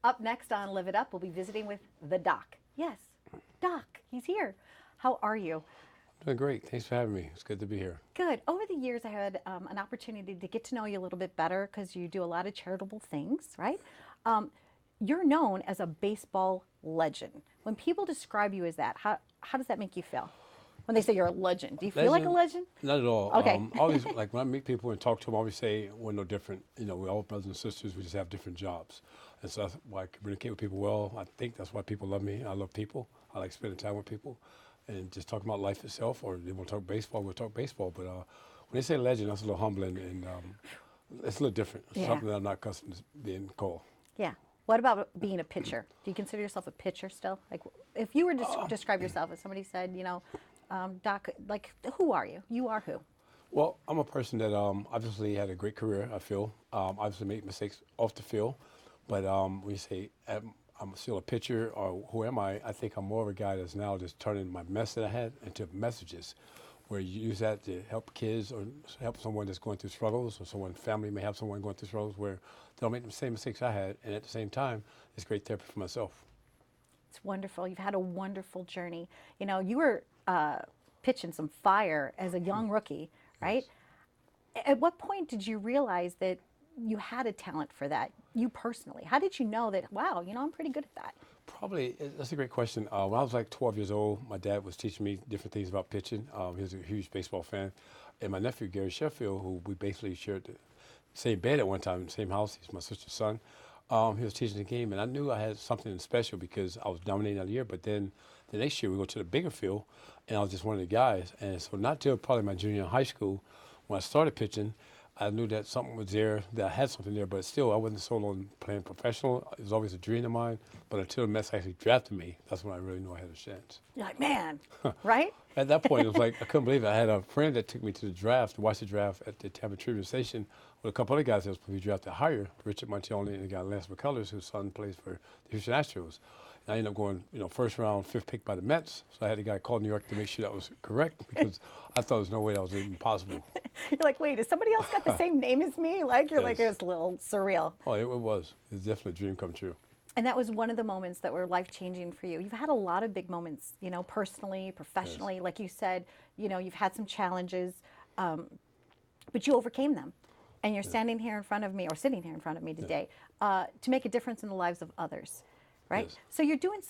Up next on Live It Up, we'll be visiting with the Doc. Yes, Doc, he's here. How are you? Doing great. Thanks for having me. It's good to be here. Good. Over the years, I had an opportunity to get to know you a little bit better because you do a lot of charitable things, right? You're known as a baseball legend. When people describe you as that, how does that make you feel? When they say you're a legend, do you feel like a legend? Not at all. Okay. Always, like when I meet people and talk to them, I always say we're no different. You know, we're all brothers and sisters. We just have different jobs. And so that's why I communicate with people well. I think that's why people love me. I love people. I like spending time with people. And just talking about life itself, or they want to talk baseball, we'll talk baseball. But when they say legend, that's a little humbling, and it's a little different. It's Yeah. something that I'm not accustomed to being called. Yeah. What about being a pitcher? Do you consider yourself a pitcher still? Like, if you were to describe yourself, if somebody said, you know, Doc, like, who are you? You are who? Well, I'm a person that obviously had a great career, I feel. Obviously made mistakes off the field. But when you say I'm still a pitcher or who am I think I'm more of a guy that's now just turning my mess that I had into messages where you use that to help kids or help someone that's going through struggles, or someone, family may have someone going through struggles where they don't make the same mistakes I had. And at the same time, it's great therapy for myself. It's wonderful. You've had a wonderful journey. You know, you were pitching some fire as a young rookie, right? Yes. At what point did you realize that you had a talent for that, you personally? How did you know that, wow, you know, I'm pretty good at that? Probably, that's a great question. When I was like 12 years old, my dad was teaching me different things about pitching. He was a huge baseball fan. And my nephew, Gary Sheffield, who we basically shared the same bed at one time in the same house, he's my sister's son. He was teaching the game, and I knew I had something special because I was dominating that year. But then the next year, we go to the bigger field, and I was just one of the guys. And so not till probably my junior year in high school, when I started pitching, I knew that something was there, that I had something there, but still I wasn't sold on playing professional. It was always a dream of mine, but until the Mets actually drafted me, that's when I really knew I had a chance. You're like, man, right? At that point, it was like, I couldn't believe it. I had a friend that took me to the draft, to watch the draft at the Tampa Tribune Station with a couple other guys that was supposed to be drafted higher, Richard Montione and the guy Lance McCullers, whose son plays for the Houston Astros. And I ended up going, you know, first round, fifth pick by the Mets. So I had a guy call New York to make sure that was correct because I thought there was no way that was even possible. You're like, wait, has somebody else got the same name as me? Like, you're like, Yes. it was a little surreal. Oh, it was. It's definitely a dream come true. And that was one of the moments that were life-changing for you. You've had a lot of big moments, you know, personally, professionally. Like you said, you know, you've had some challenges, but you overcame them. And you're standing here in front of me, or sitting here in front of me today, to make a difference in the lives of others, right? Yes. So you're doing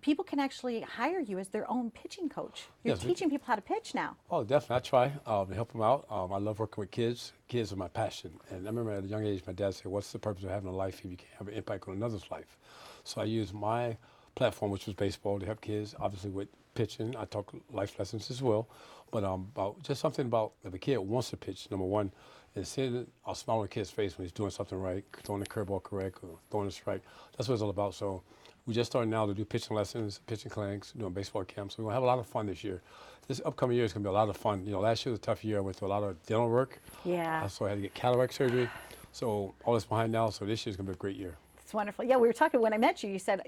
people can actually hire you as their own pitching coach. You're Yes, teaching people how to pitch now. Oh, definitely. I try to help them out. I love working with kids. Kids are my passion. And I remember at a young age, my dad said, what's the purpose of having a life if you can't have an impact on another's life? So I used my platform, which was baseball, to help kids, obviously with pitching. I talk life lessons as well. But about just something about if a kid wants to pitch, number one, and seeing a smile on a kid's face when he's doing something right, throwing the curveball correct, or throwing a strike. That's what it's all about. So we just started now to do pitching lessons, pitching clinics, doing baseball camps. So we're going to have a lot of fun this year. This upcoming year is going to be a lot of fun. You know, last year was a tough year. I went through a lot of dental work. Yeah. So I had to get cataract surgery. So all that's behind now. So this year's going to be a great year. It's wonderful. Yeah, we were talking when I met you. You said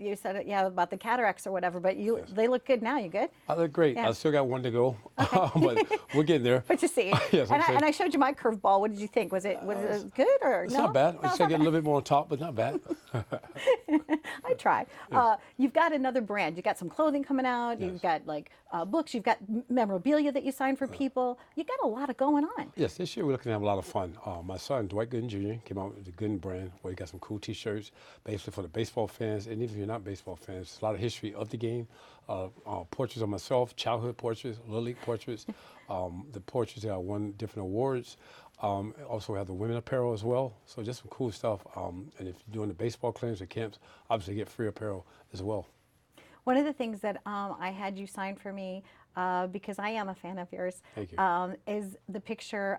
yeah about the cataracts or whatever, but they look good now. You good? I look great. Yeah. I still got one to go, but we're getting there. But you see, Yes, and I showed you my curveball. What did you think? Was it good or It's no? not bad. No, I it's still not get a bad. little bit more on top, but not bad. I try. Yes. You've got another brand. You've got some clothing coming out. Yes. You've got like books. You've got memorabilia that you sign for people. You got a lot of going on. Yes, this year we're looking to have a lot of fun. My son, Dwight Eugene Jr., came out with the Gooden brand where he got some cool T-shirts, basically for the baseball fans, and even if you're not baseball fans, there's a lot of history of the game. Portraits of myself, childhood portraits, Little League portraits. The portraits that I won different awards. Also we have the women apparel as well. So just some cool stuff. And if you're doing the baseball clinics or camps, obviously get free apparel as well. One of the things that I had you sign for me, because I am a fan of yours, Thank you. is the picture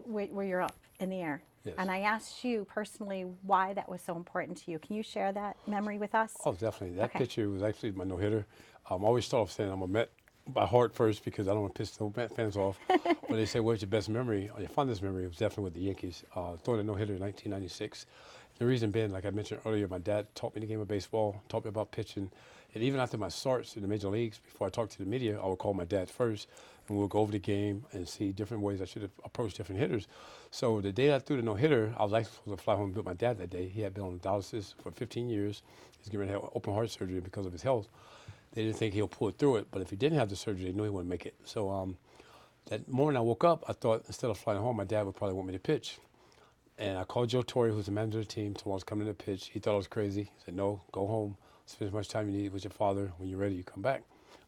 where you're up in the air. Yes. And I asked you personally why that was so important to you. Can you share that memory with us? Oh, definitely. That Okay. picture was actually my no-hitter. I always start off saying I'm a Met, by heart first because I don't want to piss no fans off. But they say, what's your best memory? Or your fondest memory was definitely with the Yankees. Throwing a no-hitter in 1996. The reason being, like I mentioned earlier, my dad taught me the game of baseball, taught me about pitching. And even after my starts in the major leagues, before I talked to the media, I would call my dad first, and we'll go over the game and see different ways I should have approached different hitters. So the day I threw the no-hitter, I was actually supposed to fly home with my dad that day. He had been on dialysis for 15 years. He's getting ready to have open heart surgery because of his health. They didn't think he'll pull through it, but if he didn't have the surgery, they knew he wouldn't make it. So that morning I woke up, I thought instead of flying home, my dad would probably want me to pitch. And I called Joe Torre, who's the manager of the team, told him I was coming to pitch. He thought I was crazy. He said, no, go home. Spend as much time you need with your father. When you're ready, you come back.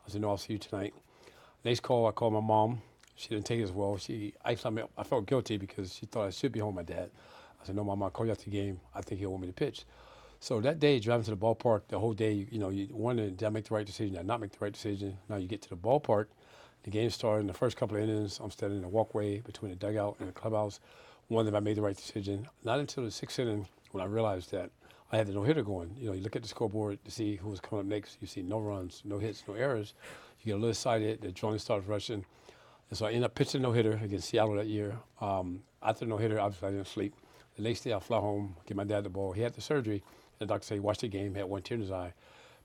I said, no, I'll see you tonight. Next call, I called my mom. She didn't take it as well. I felt guilty because she thought I should be home with my dad. I said, no, Mom, I'll call you after the game. I think he'll want me to pitch. So that day, driving to the ballpark, the whole day, you wonder, did I make the right decision? Did I not make the right decision? Now you get to the ballpark, the game started. In the first couple of innings, I'm standing in the walkway between the dugout and the clubhouse. Wondering if I made the right decision. Not until the sixth inning when I realized that I had the no-hitter going. You look at the scoreboard to see who was coming up next. You see no runs, no hits, no errors. You get a little excited. The adrenaline starts rushing. And so I ended up pitching no-hitter against Seattle that year. After the no-hitter, obviously I didn't sleep. The next day I fly home, give my dad the ball. He had the surgery. And the doctor said he watched the game, had one tear in his eye.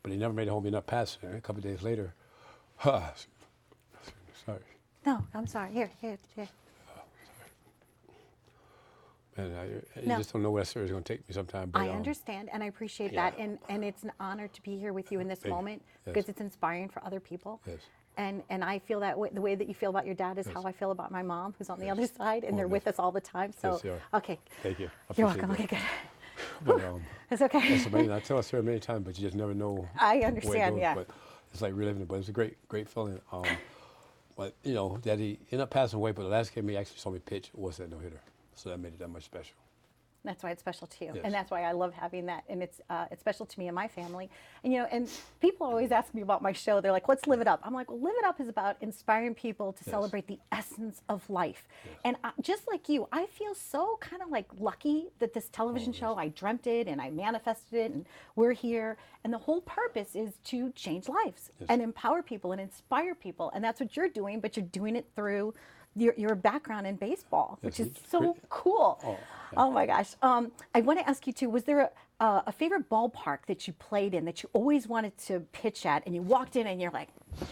But he never made it home enough pass. A couple of days later, sorry. No, I'm sorry. Here. Man, you No. just don't know where that story is going to take me sometime. But, I understand, and I appreciate yeah. that, and it's an honor to be here with you in this Thank you. moment Yes. because it's inspiring for other people. Yes. And I feel that the way that you feel about your dad is Yes. how I feel about my mom, who's on the Yes. other side, and Oh, they're yes. with us all the time. So, Yes, they are. okay, Thank you. I you're appreciate welcome. that. Okay, But, good. It's okay. it's amazing. I tell that story many times, but you just never know I where it understand. goes. Yeah. But it's like reliving it. But it's a great feeling. But, that he ended up passing away, but the last game he actually saw me pitch was that no-hitter. So that made it that much special. That's why it's special to you, Yes. and that's why I love having that, and it's special to me and my family. And and people always ask me about my show. They're like, "What's Live It Up?" I'm like, "Well, Live It Up is about inspiring people to Yes. celebrate the essence of life." Yes. And just like you, I feel so kind of like lucky that this television show, I dreamt it and I manifested it, and we're here. And the whole purpose is to change lives Yes. and empower people and inspire people, and that's what you're doing. But you're doing it through your background in baseball, which Yes, is it's so great. cool. Oh, Oh my gosh. I want to ask you too, was there a favorite ballpark that you played in that you always wanted to pitch at and you walked in and you're like,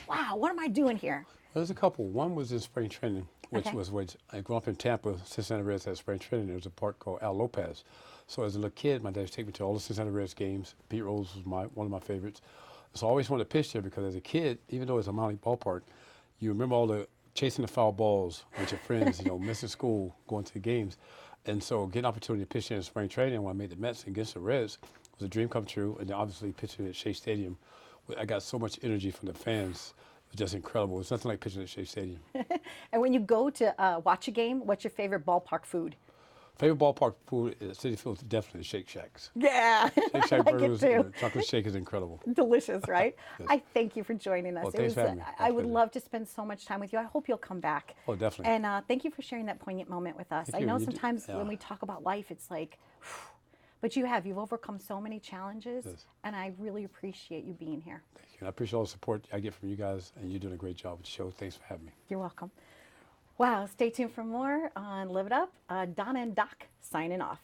wow, what am I doing here? There's a couple. One was in spring training, which Okay. which I grew up in Tampa. Cincinnati Reds had spring training. There was a park called Al Lopez. So as a little kid, my dad used to take me to all the Cincinnati Reds games. Pete Rose was one of my favorites. So I always wanted to pitch there because as a kid, even though it's a minor league ballpark, you remember all the chasing the foul balls with your friends, missing school, going to the games. And so getting an opportunity to pitch in spring training when I made the Mets against the Reds was a dream come true. And then obviously pitching at Shea Stadium, I got so much energy from the fans. It was just incredible. It's nothing like pitching at Shea Stadium. And when you go to watch a game, what's your favorite ballpark food? Favorite ballpark food at City Field is definitely Shake Shacks. Yeah, Shake Shack I get burgers, too. chocolate shake is incredible. Delicious, right? Yes. I thank you for joining us. Well, thanks for having me. I My would pleasure. love to spend so much time with you. I hope you'll come back. Oh, definitely. And thank you for sharing that poignant moment with us. Thank I you. know You do- sometimes yeah. when we talk about life, it's like, but you've overcome so many challenges, Yes. and I really appreciate you being here. Thank you. And I appreciate all the support I get from you guys, and you're doing a great job with the show. Thanks for having me. You're welcome. Wow, stay tuned for more on Live It Up. Donna and Doc signing off.